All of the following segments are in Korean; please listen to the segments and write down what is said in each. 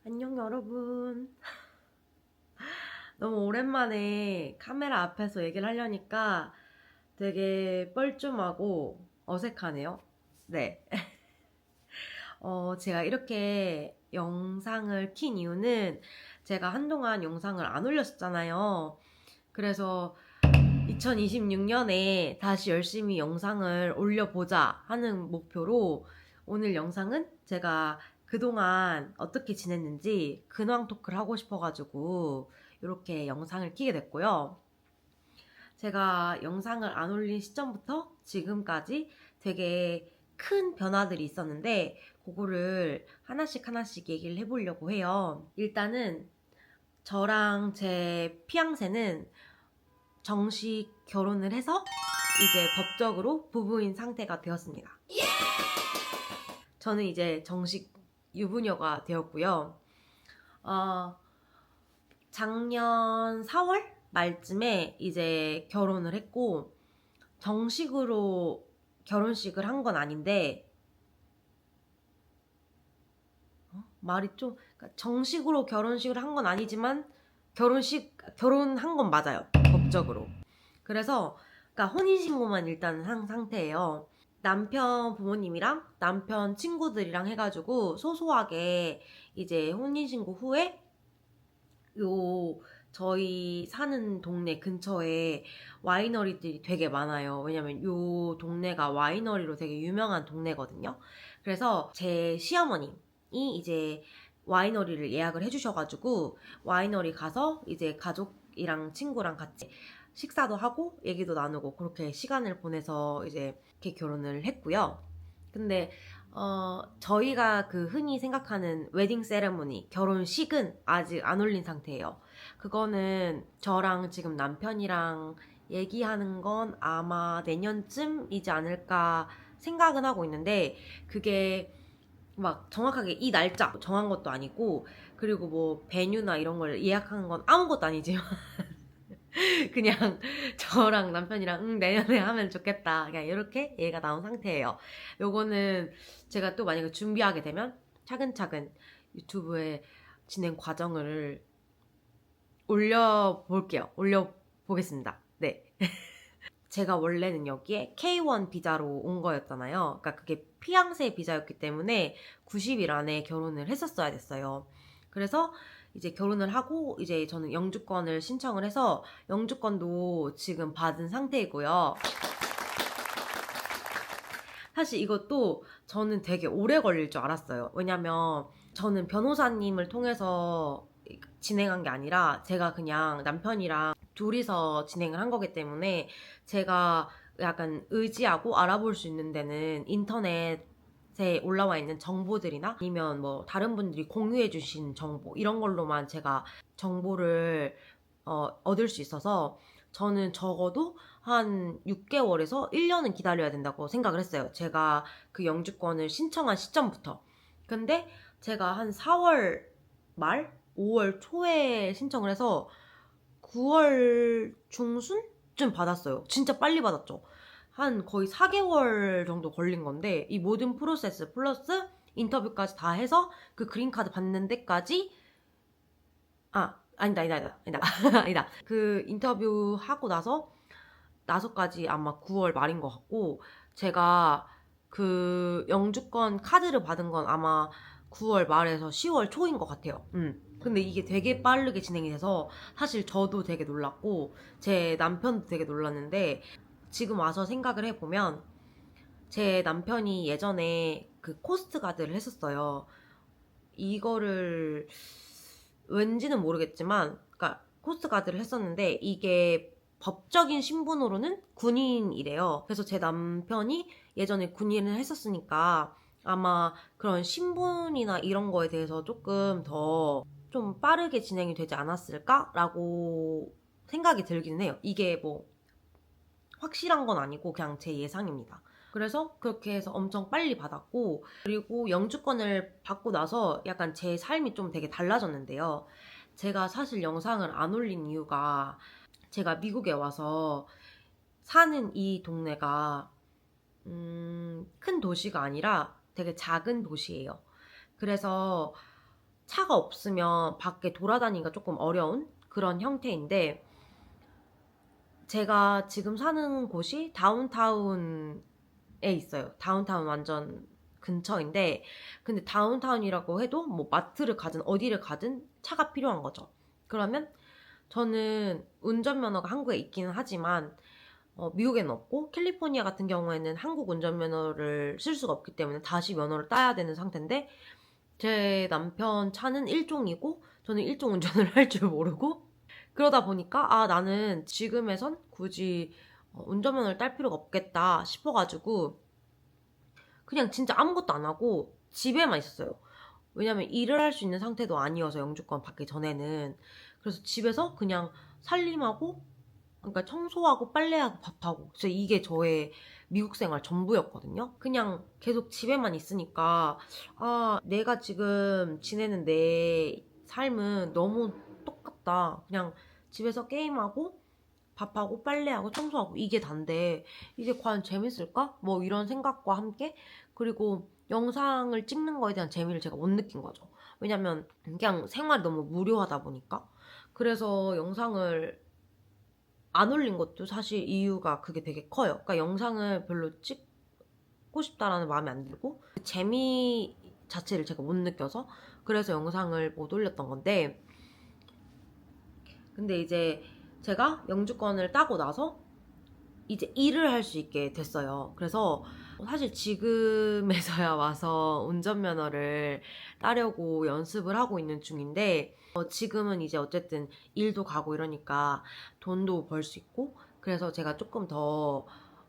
안녕 여러분. 너무 오랜만에 카메라 앞에서 얘기를 하려니까 되게 뻘쭘하고 어색하네요. 네. 제가 이렇게 영상을 킨 이유는 제가 한동안 영상을 안 올렸었잖아요. 그래서 2026년에 다시 열심히 영상을 올려보자 하는 목표로 오늘 영상은 제가 그동안 어떻게 지냈는지 근황 토크를 하고 싶어가지고 이렇게 영상을 키게 됐고요. 제가 영상을 안 올린 시점부터 지금까지 되게 큰 변화들이 있었는데 그거를 하나씩 얘기를 해보려고 해요. 일단은 저랑 제 피앙새는 정식 결혼을 해서 이제 법적으로 부부인 상태가 되었습니다. 저는 이제 정식 유부녀가 되었고요. 어, 작년 4월 말쯤에 이제 결혼을 했고 정식으로 결혼식을 한 건 아닌데 말이 좀 그러니까 정식으로 결혼식을 한 건 아니지만 결혼한 건 맞아요. 법적으로. 그래서 그러니까 혼인신고만 일단 한 상태예요. 남편 부모님이랑 남편 친구들이랑 해가지고 소소하게 이제 혼인신고 후에 요 저희 사는 동네 근처에 와이너리들이 되게 많아요. 왜냐면 요 동네가 와이너리로 되게 유명한 동네거든요. 그래서 제 시어머님이 이제 와이너리를 예약을 해주셔가지고 와이너리 가서 이제 가족이랑 친구랑 같이 식사도 하고 얘기도 나누고 그렇게 시간을 보내서 이제 이렇게 결혼을 했고요. 근데 저희가 그 흔히 생각하는 웨딩 세레모니, 결혼식은 아직 안 올린 상태예요. 그거는 저랑 지금 남편이랑 얘기하는 건 아마 내년쯤이지 않을까 생각은 하고 있는데, 그게 막 정확하게 이 날짜 정한 것도 아니고, 그리고 뭐 베뉴나 이런 걸 예약한 건 아무것도 아니지만, 그냥 저랑 남편이랑 내년에 하면 좋겠다. 그냥 이렇게 얘가 나온 상태예요. 요거는 제가 또 만약에 준비하게 되면 차근차근 유튜브에 진행 과정을 올려볼게요. 올려보겠습니다. 네. 제가 원래는 여기에 K1 비자로 온 거였잖아요. 그러니까 그게 피앙세 비자였기 때문에 90일 안에 결혼을 했었어야 됐어요. 그래서 이제 결혼을 하고 이제 저는 영주권을 신청을 해서 영주권도 지금 받은 상태이고요. 사실 이것도 저는 되게 오래 걸릴 줄 알았어요. 왜냐면 저는 변호사님을 통해서 진행한 게 아니라 제가 그냥 남편이랑 둘이서 진행을 한 거기 때문에 제가 약간 의지하고 알아볼 수 있는 데는 인터넷에 올라와 있는 정보들이나 아니면 뭐 다른 분들이 공유해 주신 정보 이런 걸로만 제가 정보를 얻을 수 있어서 저는 적어도 한 6개월에서 1년은 기다려야 된다고 생각을 했어요. 제가 그 영주권을 신청한 시점부터. 근데 제가 한 4월 말? 5월 초에 신청을 해서 9월 중순쯤 받았어요. 진짜 빨리 받았죠. 한 거의 4개월 정도 걸린 건데 이 모든 프로세스 플러스 인터뷰까지 다 해서 그 그린카드 받는 데까지 아니다. 아니다. 그 인터뷰 하고 나서까지 아마 9월 말인 것 같고, 제가 그 영주권 카드를 받은 건 아마 9월 말에서 10월 초인 것 같아요. 근데 이게 되게 빠르게 진행이 돼서 사실 저도 되게 놀랐고, 제 남편도 되게 놀랐는데, 지금 와서 생각을 해보면, 제 남편이 예전에 그 코스트가드를 했었어요. 이거를 왠지는 모르겠지만, 그러니까 코스트가드를 했었는데 이게 법적인 신분으로는 군인이래요. 그래서 제 남편이 예전에 군인을 했었으니까 아마 그런 신분이나 이런 거에 대해서 조금 더 좀 빠르게 진행이 되지 않았을까라고 생각이 들기는 해요. 이게 뭐 확실한 건 아니고 그냥 제 예상입니다. 그래서 그렇게 해서 엄청 빨리 받았고, 그리고 영주권을 받고 나서 약간 제 삶이 좀 되게 달라졌는데요. 제가 사실 영상을 안 올린 이유가 제가 미국에 와서 사는 이 동네가 큰 도시가 아니라 되게 작은 도시예요. 그래서 차가 없으면 밖에 돌아다니기가 조금 어려운 그런 형태인데, 제가 지금 사는 곳이 다운타운에 있어요. 다운타운 완전 근처인데, 근데 다운타운이라고 해도 뭐 마트를 가든 어디를 가든 차가 필요한 거죠. 그러면 저는 운전면허가 한국에 있기는 하지만 미국에는 없고, 캘리포니아 같은 경우에는 한국 운전면허를 쓸 수가 없기 때문에 다시 면허를 따야 되는 상태인데, 제 남편 차는 일종이고 저는 일종 운전을 할 줄 모르고, 그러다 보니까 나는 지금에선 굳이 운전면허를 딸 필요가 없겠다 싶어가지고 그냥 진짜 아무것도 안 하고 집에만 있었어요. 왜냐면 일을 할 수 있는 상태도 아니어서, 영주권 받기 전에는. 그래서 집에서 그냥 살림하고, 그러니까 청소하고 빨래하고 밥하고, 그래서 이게 저의 미국 생활 전부였거든요. 그냥 계속 집에만 있으니까 내가 지금 지내는 내 삶은 너무 똑같다. 그냥 집에서 게임하고 밥하고 빨래하고 청소하고 이게 단데 이게 과연 재밌을까? 뭐 이런 생각과 함께, 그리고 영상을 찍는 거에 대한 재미를 제가 못 느낀 거죠. 왜냐면 그냥 생활이 너무 무료하다 보니까. 그래서 영상을 안 올린 것도 사실 이유가 그게 되게 커요. 그러니까 영상을 별로 찍고 싶다라는 마음이 안 들고 재미 자체를 제가 못 느껴서, 그래서 영상을 못 올렸던 건데, 근데 이제 제가 영주권을 따고 나서 이제 일을 할 수 있게 됐어요. 그래서 사실 지금에서야 와서 운전면허를 따려고 연습을 하고 있는 중인데, 지금은 이제 어쨌든 일도 가고 이러니까 돈도 벌 수 있고, 그래서 제가 조금 더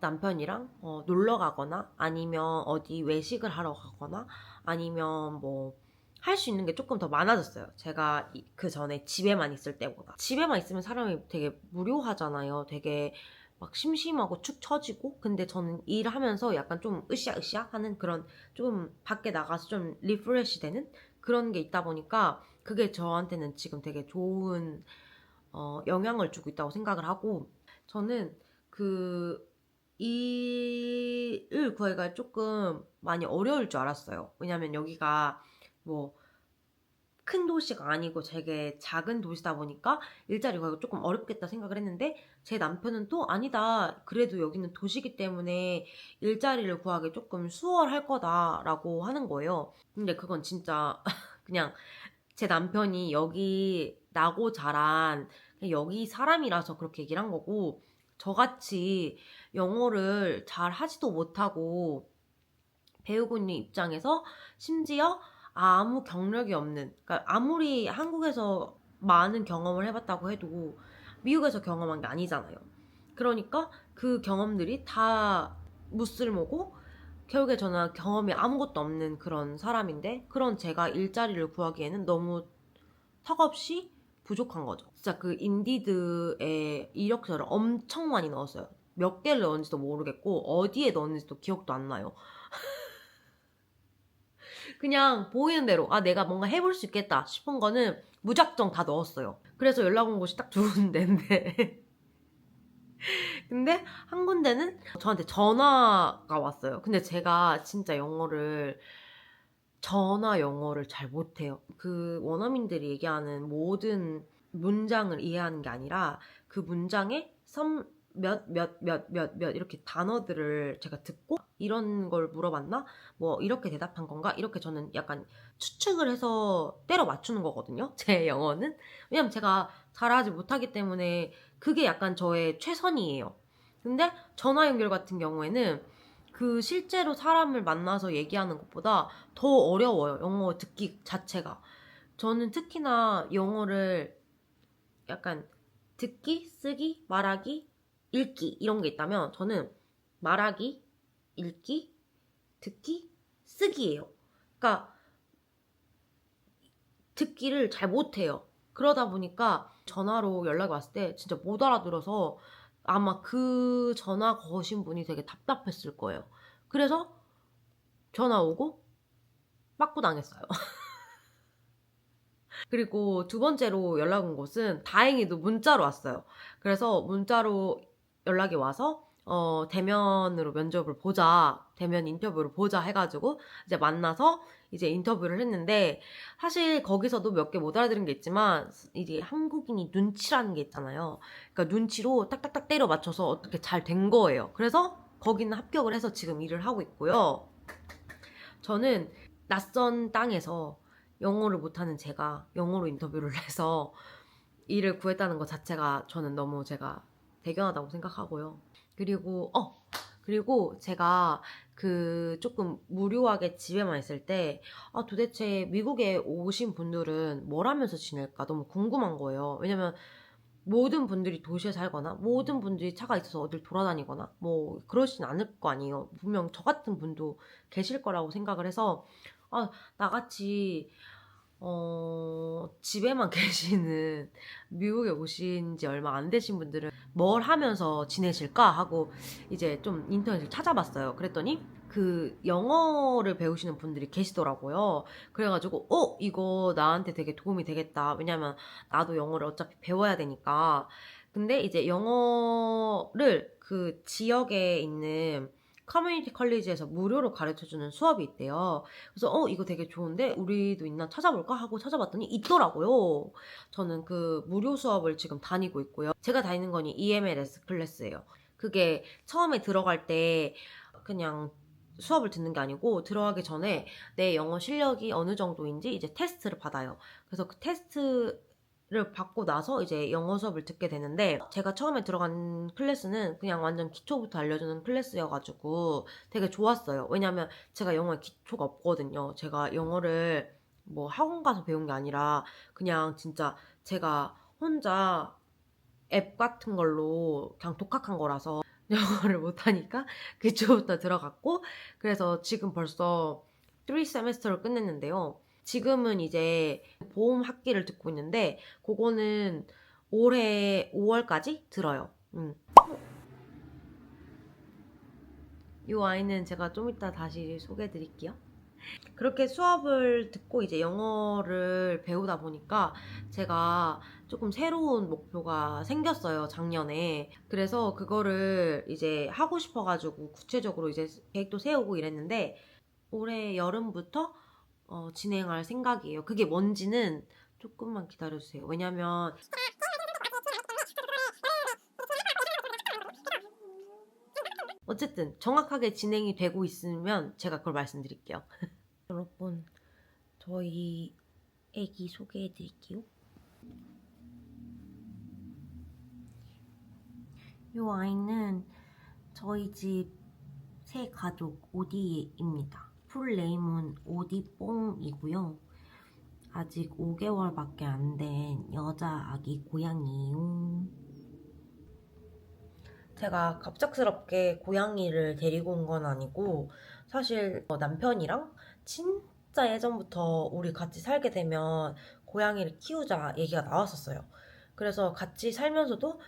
남편이랑 놀러 가거나 아니면 어디 외식을 하러 가거나 아니면 뭐 할 수 있는 게 조금 더 많아졌어요. 제가 그 전에 집에만 있을 때보다. 집에만 있으면 사람이 되게 무료하잖아요. 되게 막 심심하고 축 처지고. 근데 저는 일하면서 약간 좀 으쌰으쌰 하는 그런, 좀 밖에 나가서 좀 리프레시 되는 그런 게 있다 보니까 그게 저한테는 지금 되게 좋은 영향을 주고 있다고 생각을 하고, 저는 그 일을 구하기가 조금 많이 어려울 줄 알았어요. 왜냐면 여기가 뭐 큰 도시가 아니고 되게 작은 도시다 보니까 일자리 구하기가 조금 어렵겠다 생각을 했는데, 제 남편은 또 아니다, 그래도 여기는 도시기 때문에 일자리를 구하기 조금 수월할 거다라고 하는 거예요. 근데 그건 진짜 그냥 제 남편이 여기 나고 자란 그냥 여기 사람이라서 그렇게 얘기를 한 거고, 저같이 영어를 잘 하지도 못하고 배우고 있는 입장에서, 심지어 아무 경력이 없는, 그러니까 아무리 한국에서 많은 경험을 해봤다고 해도 미국에서 경험한 게 아니잖아요. 그러니까 그 경험들이 다 무쓸모고 결국에 저는 경험이 아무것도 없는 그런 사람인데, 그런 제가 일자리를 구하기에는 너무 턱없이 부족한 거죠. 진짜 그 인디드에 이력서를 엄청 많이 넣었어요. 몇 개를 넣었는지도 모르겠고 어디에 넣었는지도 기억도 안 나요. 그냥 보이는 대로 내가 뭔가 해볼 수 있겠다 싶은 거는 무작정 다 넣었어요. 그래서 연락 온 곳이 딱 두 군데인데 근데 한 군데는 저한테 전화가 왔어요. 근데 제가 진짜 전화 영어를 잘 못해요. 그 원어민들이 얘기하는 모든 문장을 이해하는 게 아니라 그 문장에 몇 이렇게 단어들을 제가 듣고 이런 걸 물어봤나? 뭐 이렇게 대답한 건가? 이렇게 저는 약간 추측을 해서 때려 맞추는 거거든요. 제 영어는. 왜냐면 제가 잘하지 못하기 때문에 그게 약간 저의 최선이에요. 근데 전화 연결 같은 경우에는 그 실제로 사람을 만나서 얘기하는 것보다 더 어려워요. 영어 듣기 자체가. 저는 특히나 영어를 약간 듣기, 쓰기, 말하기, 읽기 이런 게 있다면 저는 말하기, 읽기, 듣기, 쓰기예요. 그러니까 듣기를 잘 못해요. 그러다 보니까 전화로 연락이 왔을 때 진짜 못 알아들어서 아마 그 전화 거신 분이 되게 답답했을 거예요. 그래서 전화 오고 빠꾸 당했어요. 그리고 두 번째로 연락 온 곳은 다행히도 문자로 왔어요. 그래서 문자로 연락이 와서 대면으로 면접을 보자, 대면 인터뷰를 보자 해가지고 이제 만나서 이제 인터뷰를 했는데, 사실 거기서도 몇 개 못 알아들은 게 있지만 이제 한국인이 눈치라는 게 있잖아요. 그러니까 눈치로 딱딱딱 때려 맞춰서 어떻게 잘 된 거예요. 그래서 거기는 합격을 해서 지금 일을 하고 있고요. 저는 낯선 땅에서 영어를 못하는 제가 영어로 인터뷰를 해서 일을 구했다는 것 자체가 저는 너무 제가 대견하다고 생각하고요. 그리고 제가 그 조금 무료하게 집에만 있을 때, 도대체 미국에 오신 분들은 뭘 하면서 지낼까 너무 궁금한 거예요. 왜냐면 모든 분들이 도시에 살거나 모든 분들이 차가 있어서 어딜 돌아다니거나 뭐 그러진 않을 거 아니에요. 분명 저 같은 분도 계실 거라고 생각을 해서, 나같이 집에만 계시는, 미국에 오신 지 얼마 안 되신 분들은 뭘 하면서 지내실까 하고 이제 좀 인터넷을 찾아봤어요. 그랬더니 그 영어를 배우시는 분들이 계시더라고요. 그래가지고 이거 나한테 되게 도움이 되겠다. 왜냐면 나도 영어를 어차피 배워야 되니까. 근데 이제 영어를 그 지역에 있는 커뮤니티 컬리지에서 무료로 가르쳐주는 수업이 있대요. 그래서 이거 되게 좋은데 우리도 있나 찾아볼까 하고 찾아봤더니 있더라고요. 저는 그 무료 수업을 지금 다니고 있고요. 제가 다니는 거니 EMLS 클래스예요. 그게 처음에 들어갈 때 그냥 수업을 듣는 게 아니고, 들어가기 전에 내 영어 실력이 어느 정도인지 이제 테스트를 받아요. 그래서 그 테스트를 받고 나서 이제 영어 수업을 듣게 되는데, 제가 처음에 들어간 클래스는 그냥 완전 기초부터 알려주는 클래스여가지고 되게 좋았어요. 왜냐면 제가 영어에 기초가 없거든요. 제가 영어를 뭐 학원 가서 배운 게 아니라 그냥 진짜 제가 혼자 앱 같은 걸로 그냥 독학한 거라서 영어를 못하니까 기초부터 들어갔고, 그래서 지금 벌써 3 세메스터를 끝냈는데요. 지금은 이제 보험 학기를 듣고 있는데 그거는 올해 5월까지 들어요. 이 아이는 제가 좀 이따 다시 소개해 드릴게요. 그렇게 수업을 듣고 이제 영어를 배우다 보니까 제가 조금 새로운 목표가 생겼어요, 작년에. 그래서 그거를 이제 하고 싶어가지고 구체적으로 이제 계획도 세우고 이랬는데, 올해 여름부터 진행할 생각이에요. 그게 뭔지는 조금만 기다려주세요. 왜냐면 어쨌든 정확하게 진행이 되고 있으면 제가 그걸 말씀드릴게요. 여러분, 저희 애기 소개해 드릴게요. 이 아이는 저희 집 새 가족 오디입니다. 풀 네임은 오디뽕이고요. 아직 5개월밖에 안 된 여자 아기 고양이요. 제가 갑작스럽게 고양이를 데리고 온 건 아니고, 사실 남편이랑 진짜 예전부터 우리 같이 살게 되면 고양이를 키우자 얘기가 나왔었어요. 그래서 같이 살면서도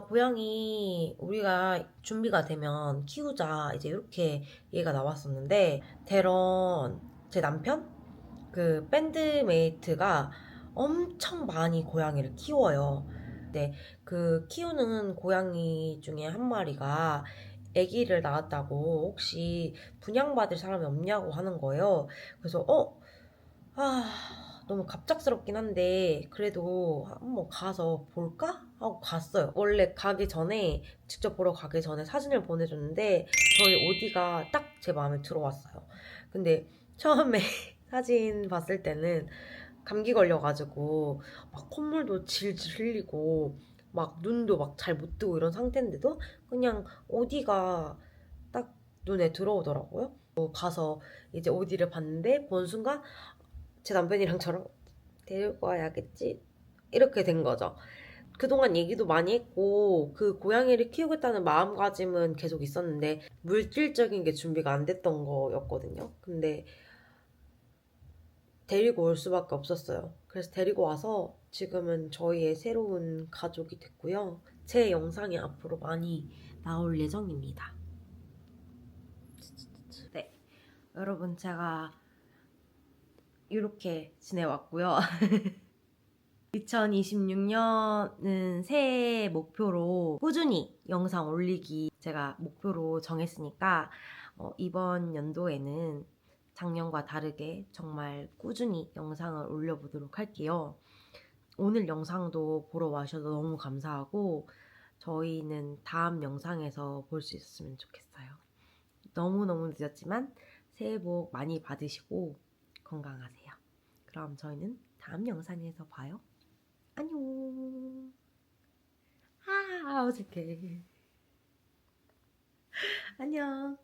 고양이 우리가 준비가 되면 키우자 이제 이렇게 얘기가 나왔었는데, 대런 제 남편 그 밴드메이트가 엄청 많이 고양이를 키워요. 근데 그 키우는 고양이 중에 한 마리가 아기를 낳았다고 혹시 분양받을 사람이 없냐고 하는 거예요. 그래서 너무 갑작스럽긴 한데 그래도 한번 가서 볼까? 하고 갔어요. 원래 가기 전에, 직접 보러 가기 전에 사진을 보내줬는데 저희 오디가 딱 제 마음에 들어왔어요. 근데 처음에 사진 봤을 때는 감기 걸려가지고 막 콧물도 질질 흘리고 막 눈도 막 잘 못 뜨고 이런 상태인데도 그냥 오디가 딱 눈에 들어오더라고요. 가서 이제 오디를 봤는데 본 순간 제 남편이랑 저랑 데리고 와야겠지? 이렇게 된 거죠. 그동안 얘기도 많이 했고 그 고양이를 키우겠다는 마음가짐은 계속 있었는데 물질적인 게 준비가 안 됐던 거였거든요. 근데 데리고 올 수밖에 없었어요. 그래서 데리고 와서 지금은 저희의 새로운 가족이 됐고요. 제 영상이 앞으로 많이 나올 예정입니다. 네, 여러분 제가 이렇게 지내왔고요. 2026년은 새해 목표로 꾸준히 영상 올리기 제가 목표로 정했으니까 이번 연도에는 작년과 다르게 정말 꾸준히 영상을 올려보도록 할게요. 오늘 영상도 보러 와주셔서 너무 감사하고 저희는 다음 영상에서 볼 수 있었으면 좋겠어요. 너무너무 늦었지만 새해 복 많이 받으시고 건강하세요. 그럼 저희는 다음 영상에서 봐요. 안녕. 어색해. 안녕.